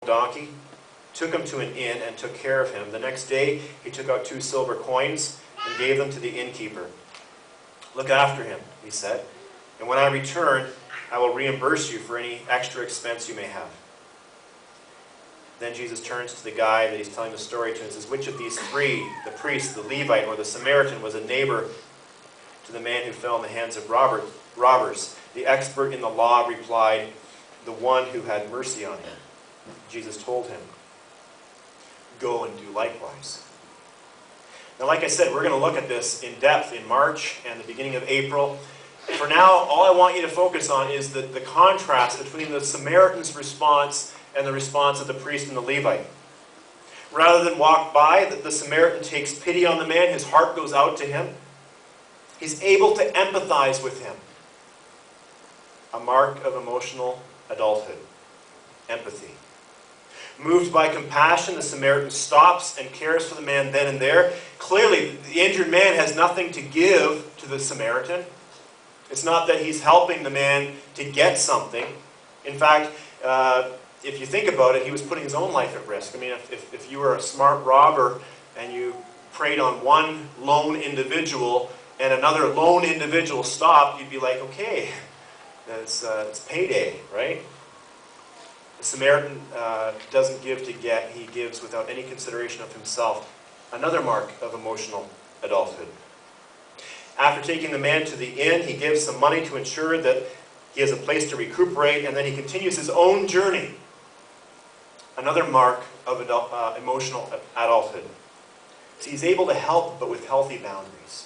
donkey, took him to an inn, and took care of him. The next day he took out 2 silver coins and gave them to the innkeeper. "Look after him," he said, "and when I return, I will reimburse you for any extra expense you may have." Then Jesus turns to the guy that he's telling the story to and says, "Which of these 3, the priest, the Levite, or the Samaritan, was a neighbor to the man who fell in the hands of robbers?" The expert in the law replied, "The one who had mercy on him." Jesus told him, "Go and do likewise." Now, like I said, we're going to look at this in depth in March and the beginning of April. For now, all I want you to focus on is the contrast between the Samaritan's response and the response of the priest and the Levite. Rather than walk by, the Samaritan takes pity on the man. His heart goes out to him. He's able to empathize with him. A mark of emotional adulthood. Empathy. Moved by compassion, the Samaritan stops and cares for the man then and there. Clearly, the injured man has nothing to give to the Samaritan. It's not that he's helping the man to get something. In fact, if you think about it, he was putting his own life at risk. I mean, if you were a smart robber and you preyed on one lone individual and another lone individual stopped, you'd be like, okay, it's payday, right? The Samaritan doesn't give to get, he gives without any consideration of himself. Another mark of emotional adulthood. After taking the man to the inn, he gives some money to ensure that he has a place to recuperate, and then he continues his own journey. Another mark of emotional adulthood. See, he's able to help, but with healthy boundaries.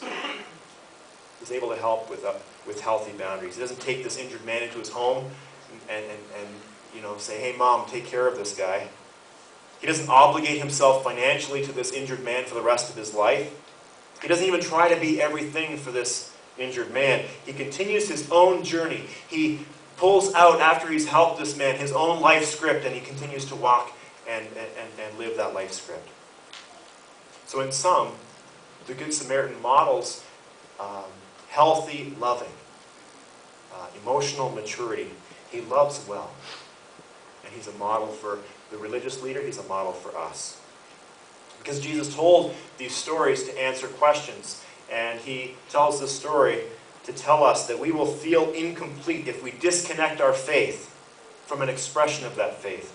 He's able to help with healthy boundaries. He doesn't take this injured man into his home and say, "Hey, Mom, take care of this guy." He doesn't obligate himself financially to this injured man for the rest of his life. He doesn't even try to be everything for this injured man. He continues his own journey. He pulls out, after he's helped this man, his own life script, and he continues to walk and live that life script. So in sum, the Good Samaritan models healthy loving, emotional maturity. He loves well. And he's a model for the religious leader. He's a model for us. Because Jesus told these stories to answer questions. And he tells this story to tell us that we will feel incomplete if we disconnect our faith from an expression of that faith.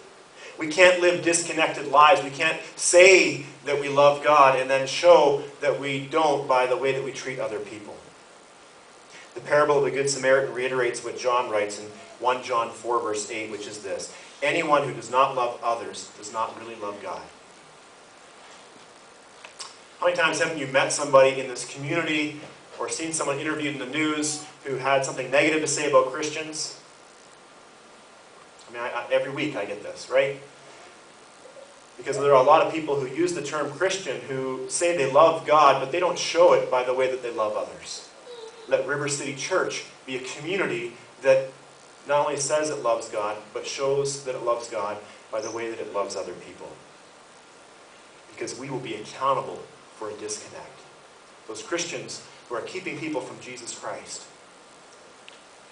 We can't live disconnected lives. We can't say that we love God and then show that we don't by the way that we treat other people. The parable of the Good Samaritan reiterates what John writes in 1 John 4, verse 8, which is this: anyone who does not love others does not really love God. How many times haven't you met somebody in this community or seen someone interviewed in the news who had something negative to say about Christians? I mean, every week I get this, right? Because there are a lot of people who use the term Christian who say they love God, but they don't show it by the way that they love others. Let River City Church be a community that not only says it loves God, but shows that it loves God by the way that it loves other people. Because we will be accountable for a disconnect. Those Christians who are keeping people from Jesus Christ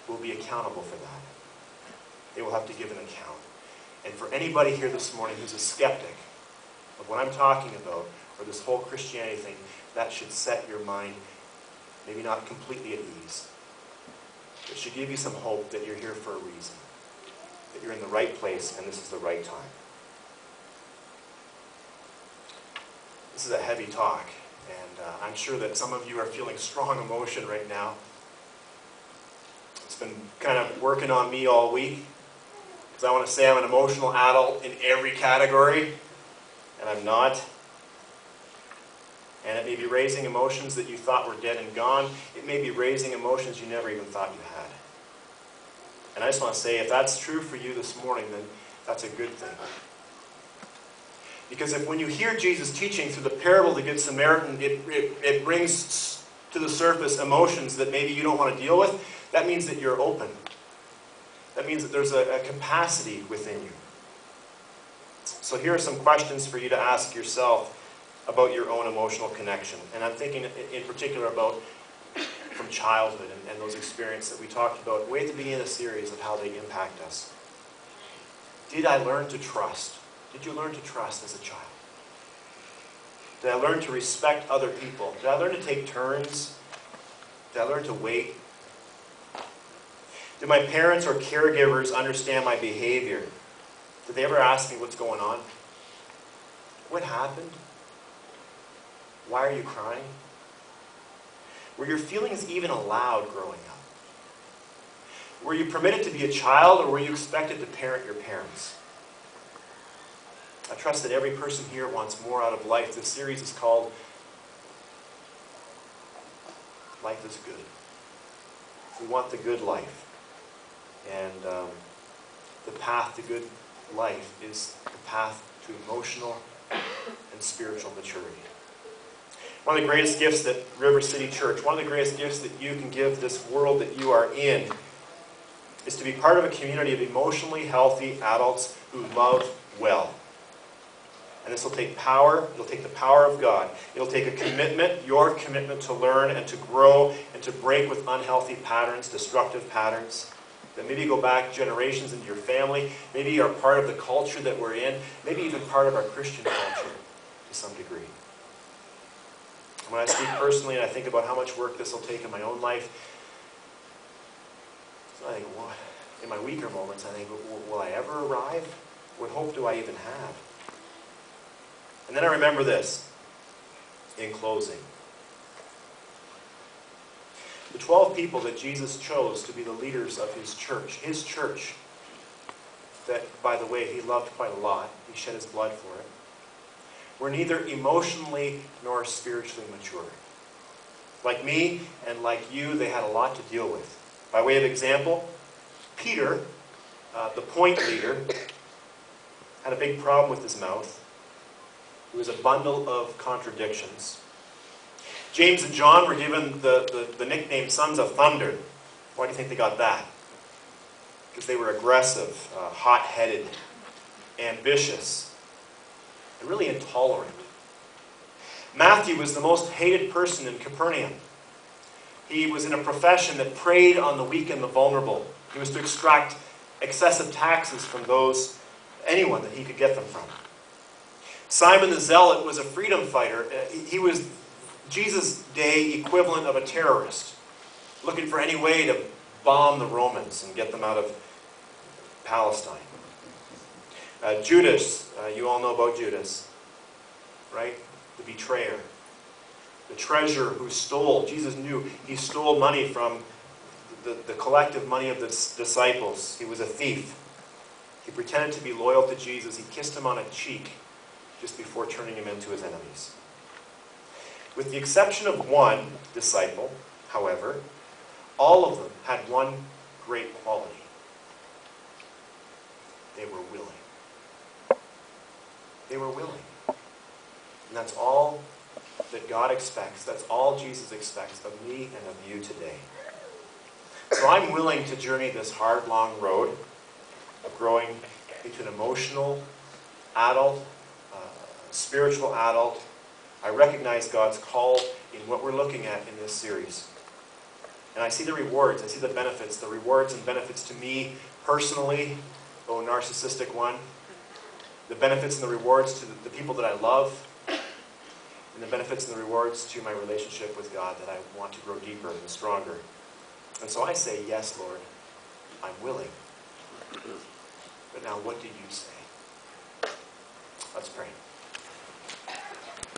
will be accountable for that. They will have to give an account. And for anybody here this morning who's a skeptic of what I'm talking about, or this whole Christianity thing, that should set your mind maybe not completely at ease. It should give you some hope that you're here for a reason. That you're in the right place and this is the right time. This is a heavy talk, and I'm sure that some of you are feeling strong emotion right now. It's been kind of working on me all week, because I want to say I'm an emotional adult in every category, and I'm not. And it may be raising emotions that you thought were dead and gone. It may be raising emotions you never even thought you had. And I just want to say, if that's true for you this morning, then that's a good thing. Because if when you hear Jesus teaching through the parable of the Good Samaritan, it brings to the surface emotions that maybe you don't want to deal with, that means that you're open. That means that there's a capacity within you. So here are some questions for you to ask yourself about your own emotional connection. And I'm thinking in particular about from childhood and those experiences that we talked about way at the beginning of the series of how they impact us. Did I learn to trust Did you learn to trust as a child? Did I learn to respect other people? Did I learn to take turns? Did I learn to wait? Did my parents or caregivers understand my behavior? Did they ever ask me what's going on? What happened? Why are you crying? Were your feelings even allowed growing up? Were you permitted to be a child, or were you expected to parent your parents? I trust that every person here wants more out of life. This series is called Life is Good. We want the good life. And the path to good life is the path to emotional and spiritual maturity. One of the greatest gifts that River City Church, one of the greatest gifts that you can give this world that you are in, is to be part of a community of emotionally healthy adults who love well. And this will take power. It'll take the power of God. It'll take a commitment, your commitment to learn and to grow and to break with unhealthy patterns, destructive patterns that maybe go back generations into your family, maybe are part of the culture that we're in, maybe even part of our Christian culture to some degree. And when I speak personally and I think about how much work this will take in my own life, so I think, well, in my weaker moments, I think, will I ever arrive? What hope do I even have? And then I remember this, in closing. The 12 people that Jesus chose to be the leaders of his church, that, by the way, he loved quite a lot, he shed his blood for it, were neither emotionally nor spiritually mature. Like me and like you, they had a lot to deal with. By way of example, Peter, the point leader, had a big problem with his mouth. He was a bundle of contradictions. James and John were given the nickname Sons of Thunder. Why do you think they got that? Because they were aggressive, hot-headed, ambitious, and really intolerant. Matthew was the most hated person in Capernaum. He was in a profession that preyed on the weak and the vulnerable. He was to extract excessive taxes from anyone that he could get them from. Simon the Zealot was a freedom fighter. He was Jesus' day equivalent of a terrorist, looking for any way to bomb the Romans and get them out of Palestine. Judas, you all know about Judas, right? The betrayer. The treasurer who stole. Jesus knew he stole money from the collective money of the disciples. He was a thief. He pretended to be loyal to Jesus. He kissed him on a cheek just before turning him into his enemies. With the exception of one disciple, however, all of them had one great quality. They were willing. They were willing. And that's all that God expects. That's all Jesus expects of me and of you today. So I'm willing to journey this hard, long road of growing into an emotional adult, spiritual adult. I recognize God's call in what we're looking at in this series. And I see the rewards, I see the benefits, the rewards and benefits to me personally, oh narcissistic one, the benefits and the rewards to the people that I love, and the benefits and the rewards to my relationship with God that I want to grow deeper and stronger. And so I say, yes, Lord, I'm willing. But now what do you say? Let's pray.